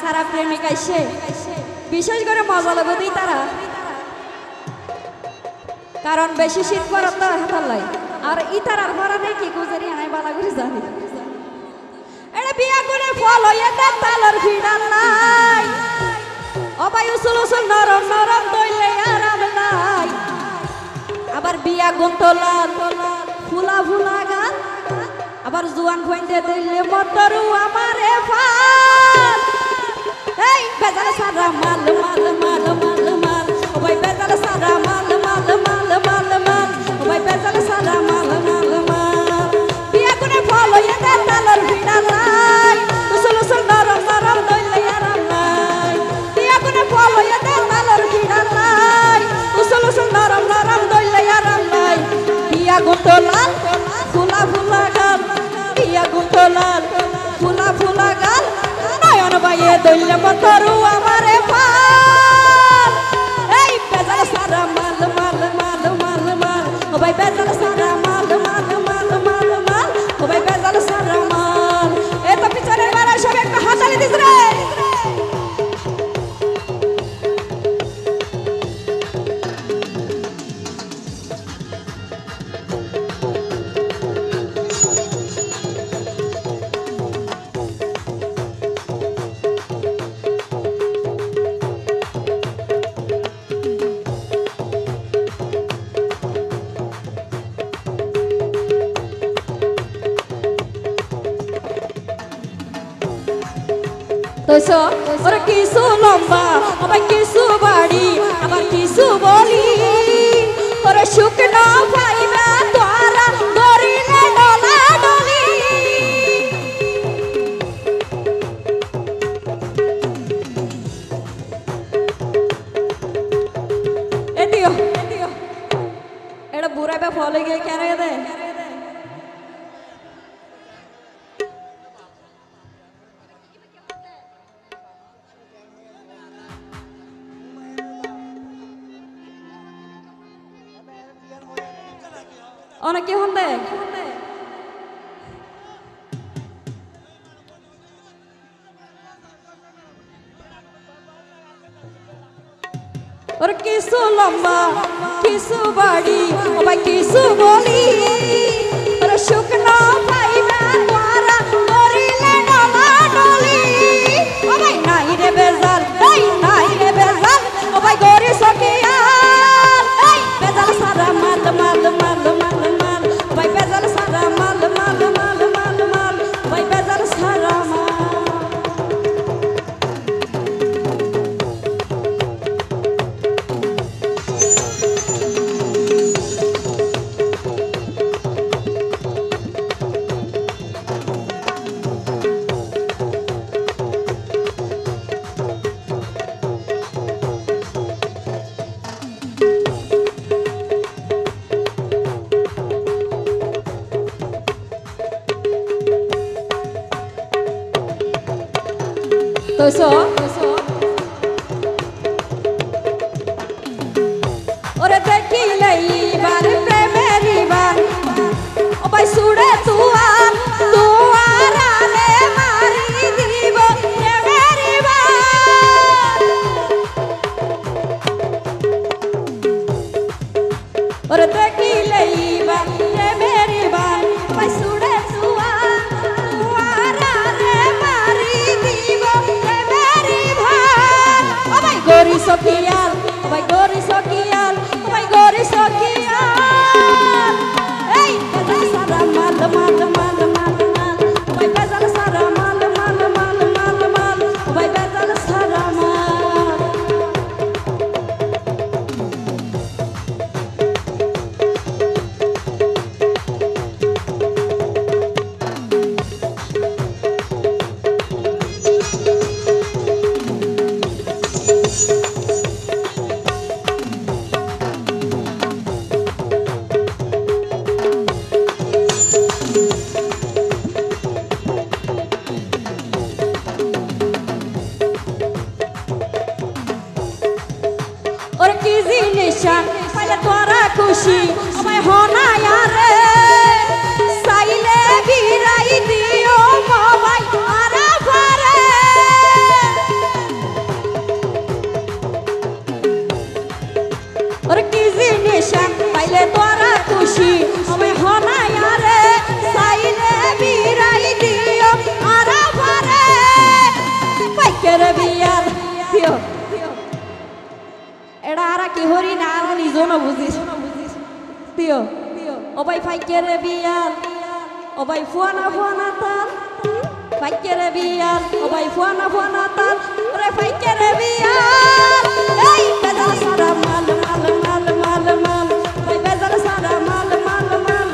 সারা প্রেমিক আইসে বিশেষ করে মজা লাগবে দিই তারা কারণ বেশি শীত পড়া তো হাতার লাই আর ইতারার ভরা নেই কি গুজারি আনাই বালা করে জানি এটা বিয়া করে ফল হইয়া দেন তালর ভিড়াল নাই অবাই উসুল উসুল নরম নরম দইলে আরাম নাই আবার বিয়া গুন্তলাল ফুলা ফুলা গাল আবার জুয়ান খইন্দে দিলে মতরু আমারে ফাল এই বেজাল সারা মাল মাল মাল মাল মাল ওই বেজাল সারা মাল মাল মাল মাল মাল ওই বেজাল সারা মাল মাল মাল বিয়া করে ফল হইয়া দেন তালর ভিড়াল নাই উসুল উসুল নরম নরম দইলে আরাম নাই বিয়া করে ফল হইয়া দেন তালর ভিড়াল নাই উসুল উসুল নরম নরম দইলে আরাম নাই বিয়া গুন্তলাল ফুলা ফুলা গাল বিয়া গুন্তলাল ফুলা ফুলা গাল নয়ন বাইয়ে দইলে মতরু আমারে ফাল এই বেজাল সারা মাল মাল মাল মাল মাল ও ভাই বেজাল সারা মাল মাল মাল মাল মাল ও ভাই বেজাল সারা মাল এ তো পিছনের বাড়া সব একটা হাতালি দিস রে তোসো ওর কিছু লম্বা আবার কিছু বাড়ি আবার কিছু বলি ওর শুকনো পাইবা তোরা ধরিলে ডলা ডলি এটিও এটা বুড়াইবা ফলে গিয়ে কেন দে অনেকে হন দে ওর কিছু লম্বা কিছু বাড়ি ও ভাই কিছু বলি ওর শুকনো পাইবা তোরা ধরিলে ডলা ডলি ও ভাই নাই রে বেজাল এই নাই রে বেজাল ও ভাই গরি সকিয়াল এই বেজাল সারা মাল মাল মাল মাল মাল ও ভাই বেজাল সারা মাল মাল মাল মাল মাল ও ভাই বেজাল সারা মাল তোসো ওরে দেখিলে বার প্রেমের বার ও ভাই সুড়ে তুয়ার তুয়ার আলে মারি দিব প্রেমের বার ওরে দেখিলে বার প্রেমের বার ও ভাই সুড়ে তুয়ার তুয়ার আলে মারি দিব গরি সকিয়াল ও ভাই গরি সকিয়াল ও ভাই গরি সকিয়াল এই বেজাল সারা মাল মাল মাল মাল মাল ও ভাই বেজাল সারা মাল মাল মাল মাল মাল ও ভাই বেজাল সারা মাল নিশান পাইলে তোরা খুশি আমায় হনায়া রে সাইলে বিরাই দিও মোবাই আরা ফারে দিও এটা আর কি হরি না আর নিজও না বুঝিস দিও ও ভাই ফাইকেরে বিয়াল ও ভাই ফুয়ানা তাল ফাইকেরে বিয়াল ও ভাই ফুয়ানা তাল রে ফাইকেরে বিয়াল এই বেজাল সারা মাল মাল মাল মাল মাল ভাই বেজাল সারা মাল মাল মাল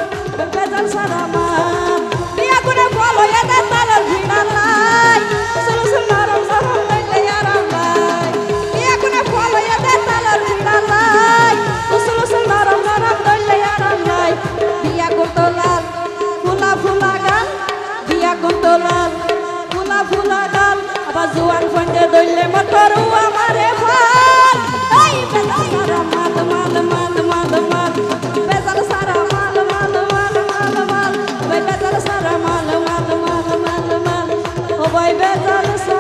বেজাল সারা মাল বিয়া করে ফল হয়ে দে তালের ভিড়া লাই সুলু সুল নরম নরম লইলে আরাম লাই বিয়া করে ফল হয়ে দে তালের ভিড়া লাই সুলু সুল নরম নরম লইলে আরাম লাই বিয়া করতো লাল ফুলা ফুলা গাল বিয়া করতো লাল ফুলা ফুলা গাল আবার জোয়ান ফন্ডে দইলে মতরু আমারে ফাল এই বেজাল সারা মাল মাল মাল মাল মাল বেজাল সারা মাল মাল মাল মাল মাল ভাই বেজাল সারা মাল মাল মাল মাল মাল ও ভাই বেজাল সারা